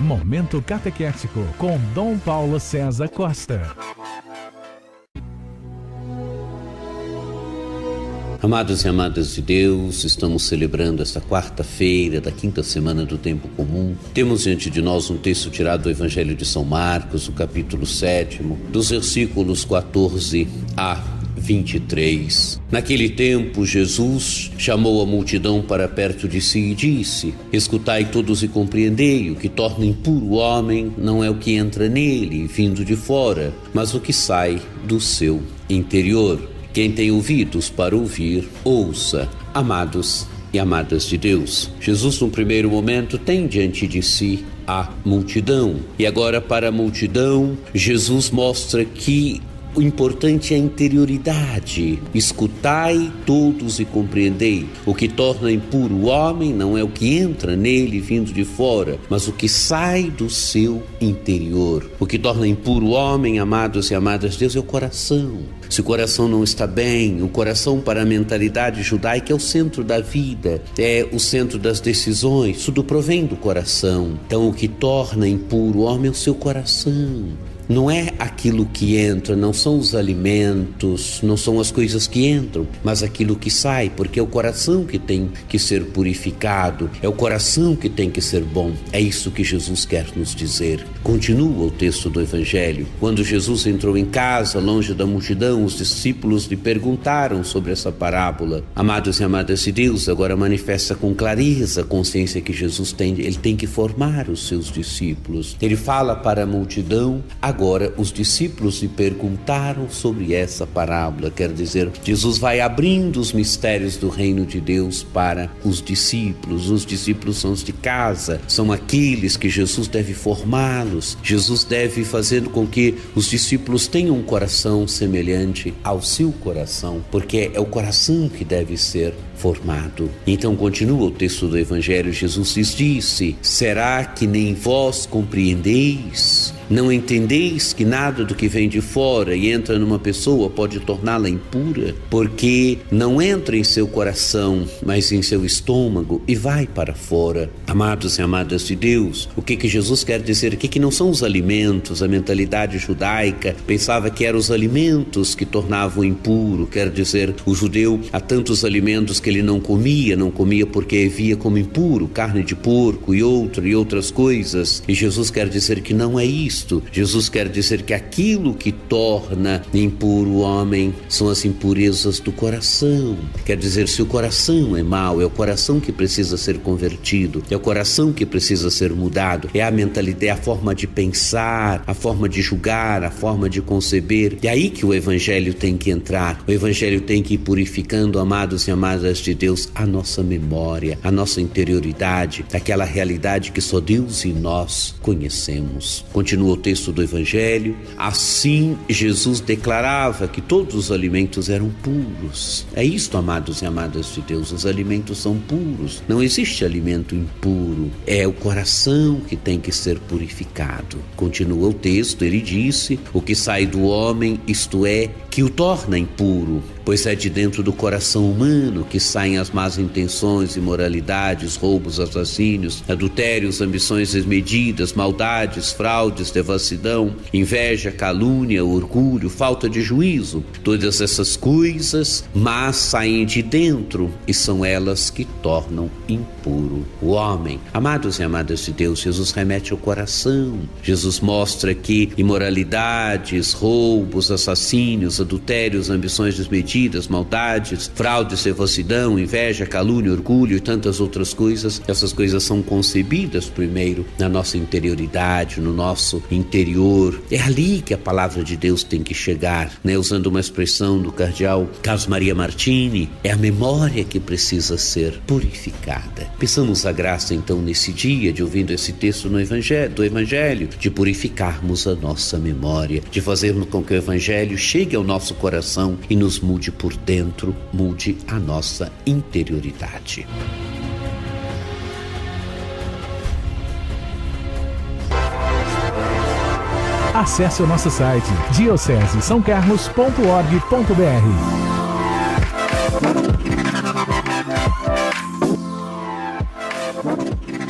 Momento Catequético com Dom Paulo César Costa. Amados e amadas de Deus, estamos celebrando esta quarta-feira da quinta semana do tempo comum. Temos diante de nós um texto tirado do Evangelho de São Marcos, o capítulo 7º, dos versículos 14 a 23. Naquele tempo, Jesus chamou a multidão para perto de si e disse: escutai todos e compreendei, o que torna impuro o homem não é o que entra nele, vindo de fora, mas o que sai do seu interior. Quem tem ouvidos para ouvir, ouça. Amados e amadas de Deus, Jesus, num primeiro momento, tem diante de si a multidão. E agora, para a multidão, Jesus mostra que o importante é a interioridade. Escutai todos e compreendei. O que torna impuro o homem não é o que entra nele vindo de fora, mas o que sai do seu interior. O que torna impuro o homem, amados e amadas de Deus, é o coração. Se o coração não está bem, o coração para a mentalidade judaica é o centro da vida, é o centro das decisões, tudo provém do coração. Então o que torna impuro o homem é o seu coração. Não é aquilo que entra, não são os alimentos, não são as coisas que entram, mas aquilo que sai, porque é o coração que tem que ser purificado, é o coração que tem que ser bom. É isso que Jesus quer nos dizer. Continua o texto do Evangelho. Quando Jesus entrou em casa, longe da multidão, os discípulos lhe perguntaram sobre essa parábola. Amados e amadas de Deus, agora manifesta com clareza a consciência que Jesus tem. Ele tem que formar os seus discípulos. Ele fala para a multidão. Agora, os discípulos lhe perguntaram sobre essa parábola, quer dizer, Jesus vai abrindo os mistérios do reino de Deus para os discípulos. Os discípulos são os de casa, são aqueles que Jesus deve formá-los. Jesus deve fazer com que os discípulos tenham um coração semelhante ao seu coração, porque é o coração que deve ser formado. Então continua o texto do Evangelho. Jesus lhes disse: será que nem vós compreendeis? Não entendeis que nada do que vem de fora e entra numa pessoa pode torná-la impura? Porque não entra em seu coração, mas em seu estômago e vai para fora. Amados e amadas de Deus, o que Jesus quer dizer aqui? Que não são os alimentos. A mentalidade judaica pensava que eram os alimentos que tornavam impuro. Quer dizer, o judeu, há tantos alimentos que ele não comia porque via como impuro, carne de porco e outras coisas. E Jesus quer dizer que não é isso. Jesus quer dizer que aquilo que torna impuro o homem são as impurezas do coração. Quer dizer, se o coração é mau, é o coração que precisa ser convertido, é o coração que precisa ser mudado, é a mentalidade, é a forma de pensar, a forma de julgar, a forma de conceber. É aí que o Evangelho tem que entrar. O Evangelho tem que ir purificando, amados e amadas de Deus, a nossa memória, a nossa interioridade, aquela realidade que só Deus e nós conhecemos. Continua o texto do Evangelho. Assim, Jesus declarava que todos os alimentos eram puros. É isto, amados e amadas de Deus, os alimentos são puros. Não existe alimento impuro. É o coração que tem que ser purificado. Continua o texto, ele disse: o que sai do homem, isto é, que o torna impuro, pois é de dentro do coração humano que saem as más intenções, imoralidades, roubos, assassínios, adultérios, ambições desmedidas, maldades, fraudes, devassidão, inveja, calúnia, orgulho, falta de juízo. Todas essas coisas más saem de dentro e são elas que tornam impuro o homem. Amados e amadas de Deus, Jesus remete ao coração. Jesus mostra que imoralidades, roubos, assassínios, adultérios, ambições desmedidas, maldades, fraudes, devassidão, inveja, calúnia, orgulho e tantas outras coisas, essas coisas são concebidas primeiro na nossa interioridade, no nosso interior. É ali que a palavra de Deus tem que chegar, né? Usando uma expressão do cardeal Carlos Maria Martini, é a memória que precisa ser purificada. Peçamos a graça então nesse dia de ouvindo esse texto do Evangelho, de purificarmos a nossa memória, de fazermos com que o Evangelho chegue ao nosso coração e nos mude por dentro, mude a nossa interioridade. Acesse o nosso site diocesesaocarlos.org.br.